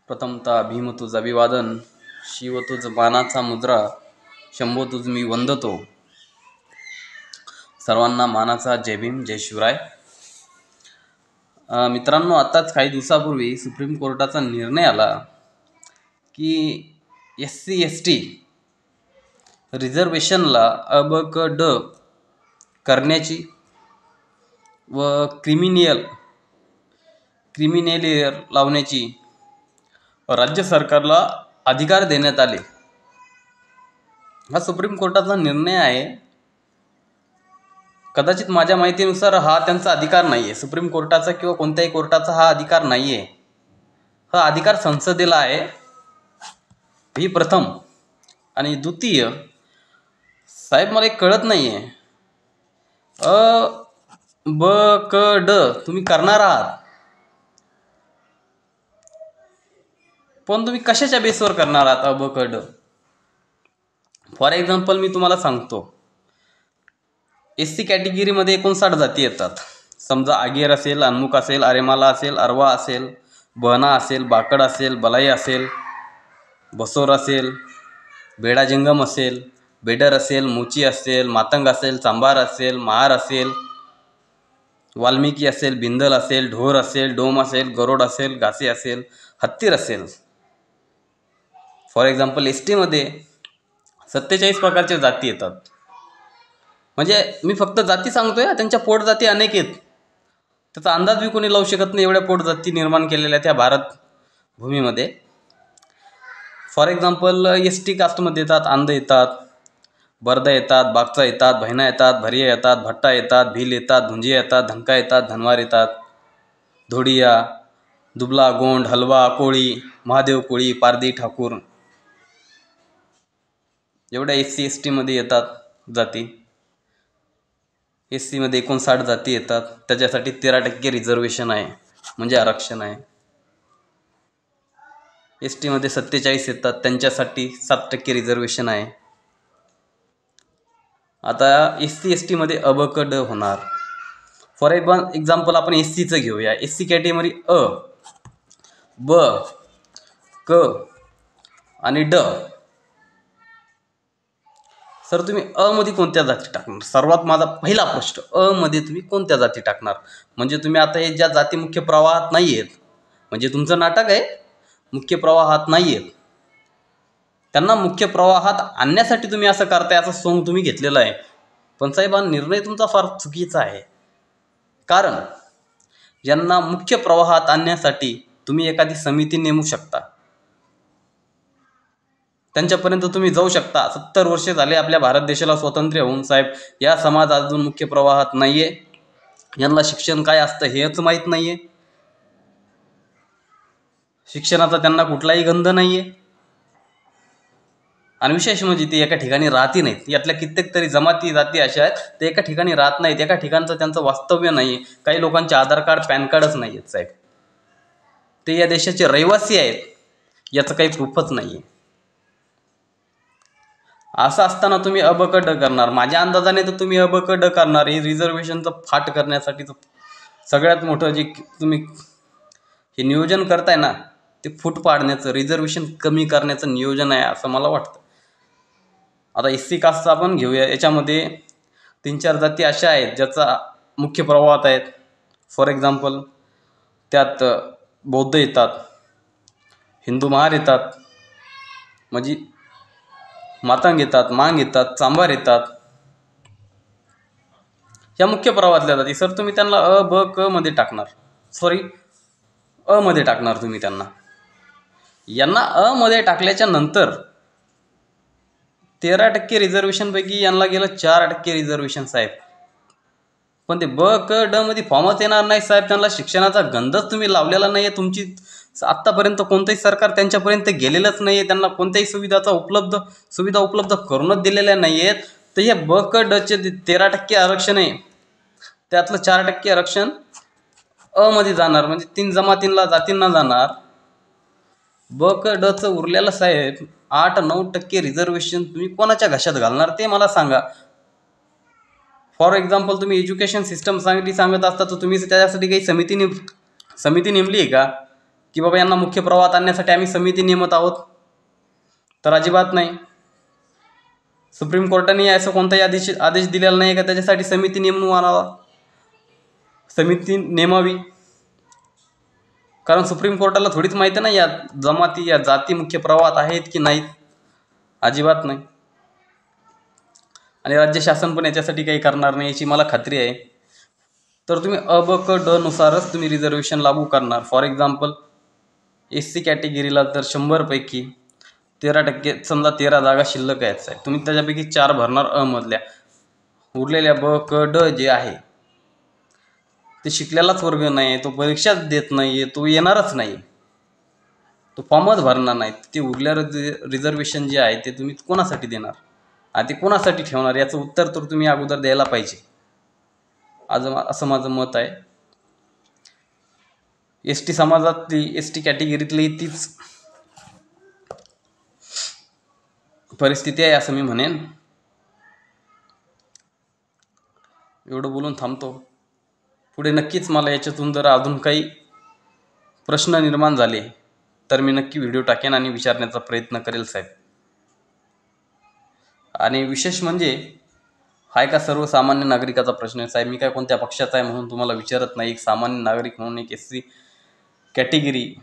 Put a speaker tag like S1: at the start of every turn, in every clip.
S1: प्रथमतः भीम तुझ अभिवादन, शिव तुझ मानाचा मुद्रा, शंभो तुझ मी वंदतो. सर्वांना मानाचा जय भीम, जय शिवराय. मित्रांनो, आताच काही दिवसापूर्वी सुप्रीम कोर्टाचा निर्णय आला की SC/ST रिझर्वेशनला अ, ब, क, ड करण्याची व क्रिमिनेलियर लावण्याची राज्य सरकारला अधिकार देण्यात आले. हा सुप्रीम कोर्टाचा निर्णय आहे. कदाचित माझ्या माहितीनुसार हा त्यांचा अधिकार नाही आहे. सुप्रीम कोर्टाचा किंवा कोणत्याही कोर्टाचा हा अधिकार नाही आहे. हा अधिकार संसदेला आहे. ही प्रथम. आणि द्वितीय, साहेब मला एक कळत नाही आहे, अ, ब, क, ड तुम्ही करणार आहात, पण तुम्ही कशाच्या बेसवर करणार आहात अ, ब, क, ड? फॉर एक्झाम्पल मी तुम्हाला सांगतो. SC कॅटेगरीमध्ये 59 जाती येतात. समजा आगेर असेल, अनमुक असेल, आरेमाला असेल, अरवा असेल, बहना असेल, बाकड असेल, बलाई असेल, बसोर असेल, बेडाजंगम असेल, बेडर असेल, मोची असेल, मातंग असेल, चांभार असेल, महार असेल, वाल्मिकी असेल, बिंदल असेल, ढोर असेल, डोम असेल, गरोड असेल, घासे असेल, हत्तीर असेल. फॉर एक्झाम्पल STमध्ये 47 प्रकारच्या जाती येतात. म्हणजे मी फक्त जाती सांगतोय, त्यांच्या पोटजाती अनेक आहेत. त्याचा अंदाज बी कोणी लावू शकत नाही, एवढ्या पोटजाती निर्माण केलेल्या त्या भारत भूमीमध्ये. फॉर एक्झाम्पल ST कास्टमध्ये येतात आंध येतात, बर्दा येतात, बागचा येतात, बहिणा येतात, भरिया येतात, भट्टा येतात, भील येतात, धुंजिया येतात, धनका येतात, धनवार येतात, धोडिया, दुबला, गोंड, हलवा, कोळी, महादेव कोळी, पारधी, ठाकूर, एवढ्या SC/STमध्ये येतात जाती. SCमध्ये 59 जाती येतात. त्याच्यासाठी 13% रिझर्वेशन आहे, म्हणजे आरक्षण आहे. STमध्ये 47 येतात, त्यांच्यासाठी 7% रिझर्वेशन आहे. आता SC/STमध्ये अ, ब, क, ड होणार. फॉर एक्झाम्पल आपण SCचं घेऊया. SC कॅटेगरी अ, ब, क आणि ड. सर तुम्ही अ मध्ये कोणत्या जाती टाकणार? सर्वात माझा पहिला प्रश्न, अ मध्ये तुम्ही कोणत्या जाती टाकणार? म्हणजे तुम्ही आता हे ज्या जाती मुख्य प्रवाहात नाही आहेत, म्हणजे तुमचं नाटक आहे मुख्य प्रवाहात नाही आहेत, त्यांना मुख्य प्रवाहात आणण्यासाठी तुम्ही असं करताय, असं सोंग तुम्ही घेतलेलं आहे. पण साहेब, हा निर्णय तुमचा फार चुकीचा आहे. कारण यांना मुख्य प्रवाहात आणण्यासाठी तुम्ही एखादी समिती नेमू शकता. त्यांच्यापर्यंत तुम्ही जाऊ शकता. 70 वर्षे झाले आपल्या भारत देशाला स्वातंत्र्य होऊन. साहेब, या समाज अजून मुख्य प्रवाहात नाहीये. यांना शिक्षण काय असतं हेच माहीत नाहीये. शिक्षणाचा त्यांना कुठलाही गंध नाहीये. आणि विशेष म्हणजे ते एका ठिकाणी राहती नाहीत. यातल्या कित्येक तरी जमाती जाती अशा आहेत ते एका ठिकाणी राहत नाहीत. एका ठिकाणचं त्यांचं वास्तव्य नाही. काही लोकांचे आधार कार्ड, पॅन कार्डच नाही आहेत साहेब. ते या देशाचे रहिवासी आहेत, याचं काही प्रूफच नाही आहे. असं असताना तुम्ही अ, ब, क, ड करणार? माझ्या अंदाजाने तर तुम्ही अ, ब, क, ड करणार. हे रिझर्वेशनचं फाट करण्यासाठीचं सगळ्यात मोठं जे तुम्ही हे नियोजन करताय ना, ते फूट पाडण्याचं, रिझर्वेशन कमी करण्याचं नियोजन आहे असं मला वाटतं. आता SC कास्टचा आपण घेऊया. याच्यामध्ये 3-4 जाती अशा आहेत ज्याचा मुख्य प्रवाहात आहेत. फॉर एक्झाम्पल त्यात बौद्ध येतात, हिंदू महार येतात, म्हणजे मातंग येतात, मांग येतात, चांभार येतात. ह्या मुख्य प्रवाहातल्या जाती. सर तुम्ही त्यांना अ, ब, क मध्ये टाकणार, सॉरी अ मध्ये टाकणार तुम्ही त्यांना. यांना अ मध्ये टाकल्याच्या नंतर 13% रिझर्वेशनपैकी यांना गेलं 4% रिझर्वेशन साहेब. पण ते ब, क, ड मध्ये फॉर्मच येणार नाही साहेब. त्यांना शिक्षणाचा गंधच तुम्ही लावलेला नाही आहे. तुमची आत्तापर्यंत कोणतंही सरकार त्यांच्यापर्यंत गेलेलंच नाही आहे. त्यांना कोणत्याही सुविधा उपलब्ध करूनच दिलेल्या नाही आहेत. तर हे ब, क, डचे 13% आरक्षण आहे, त्यातलं 4% आरक्षण अ मध्ये जाणार, म्हणजे 3 जमातींना जातींना जाणार. ब, क, डचं उरलेलं साहेब 8-9% रिझर्वेशन तुम्ही कोणाच्या घशात घालणार ते मला सांगा. फॉर एक्झाम्पल तुम्ही एज्युकेशन सिस्टम सांगत असता तर तुम्ही त्याच्यासाठी काही समिती नेमली आहे का? की बाबा यांना मुख्य प्रवाहात आणण्यासाठी आम्ही समिती नेमत आहोत, तर अजिबात नाही. सुप्रीम कोर्टाने असं कोणताही आदेश दिलेला नाही का त्याच्यासाठी समिती नेमून आणावा, समिती नेमावी. कारण सुप्रीम कोर्टाला थोडीच माहिती नाही या जमाती, या जाती मुख्य प्रवाहात आहेत की नाहीत, अजिबात नाही. आणि राज्य शासन पण याच्यासाठी काही करणार नाही याची मला खात्री आहे. तर तुम्ही अ ब क ड नुसारच तुम्ही रिझर्वेशन लागू करणार. फॉर एक्झाम्पल SC कॅटेगरीला तर 100पैकी 13% समजा 13 जागा शिल्लक आहेत साहेब, तुम्ही त्याच्यापैकी 4 भरणार अ मधल्या, उरलेल्या ब क ड जे आहे ते शिकलेलाच वर्ग नाही, तो परीक्षाच देत नाही, तो येणारच नाही, तो फॉर्मच भरणार नाही. ते उरलेलं रिझर्वेशन जे आहे ते तुम्ही कोणासाठी देणार आणि ते कोणासाठी ठेवणार याचं उत्तर तर तुम्ही अगोदर द्यायला पाहिजे, असं माझं मत आहे. ST समाजातली, ST कॅटेगरीतली तीच परिस्थिती आहे असं मी म्हणेन. एवढं बोलून थांबतो. पुढे नक्कीच मला याच्यातून जर अजून काही प्रश्न निर्माण झाले तर मी नक्की व्हिडिओ टाकेन आणि विचारण्याचा प्रयत्न करेल साहेब. आणि विशेष म्हणजे हा एका सर्वसामान्य नागरिकाचा प्रश्न आहे साहेब. मी काय कोणत्या पक्षाचा आहे म्हणून तुम्हाला विचारत नाही, एक सामान्य नागरिक म्हणून एक SC कॅटेगरी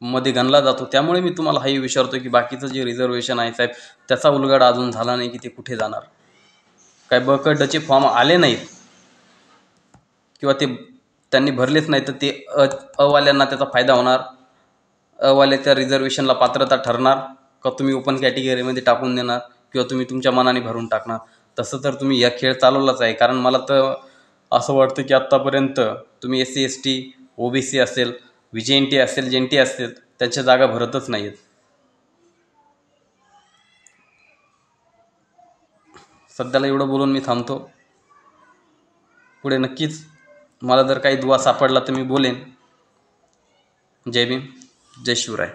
S1: मध्ये गणला जातो, त्यामुळे मी तुम्हाला हाही विचारतो की बाकीचं जे रिझर्वेशन आहे साहेब त्याचा उलगडा अजून झाला नाही की ते कुठे जाणार. काय ब क डचे फॉर्म आले नाहीत किंवा ते त्यांनी भरलेच नाही तर ते अवाल्यांना त्याचा फायदा होणार, अवाल्याच्या रिझर्वेशनला पात्रता ठरणार का तुम्ही ओपन कॅटेगरीमध्ये टाकून देणार किंवा तुम्ही तुमच्या मनाने भरून टाकणार. तसं तर तुम्ही या खेळ चालवलाच आहे. कारण मला तर असं वाटतं की आत्तापर्यंत तुम्ही SC ST OBC असेल, VJNT असेल, JNT असेल, त्यांच्या जागा भरतच नाहीत. सध्याला एवढं बोलून मी थांबतो. पुढे नक्कीच मला जर काही दुवा सापडला तर मी बोलेन. जय भीम, जय शिवराय.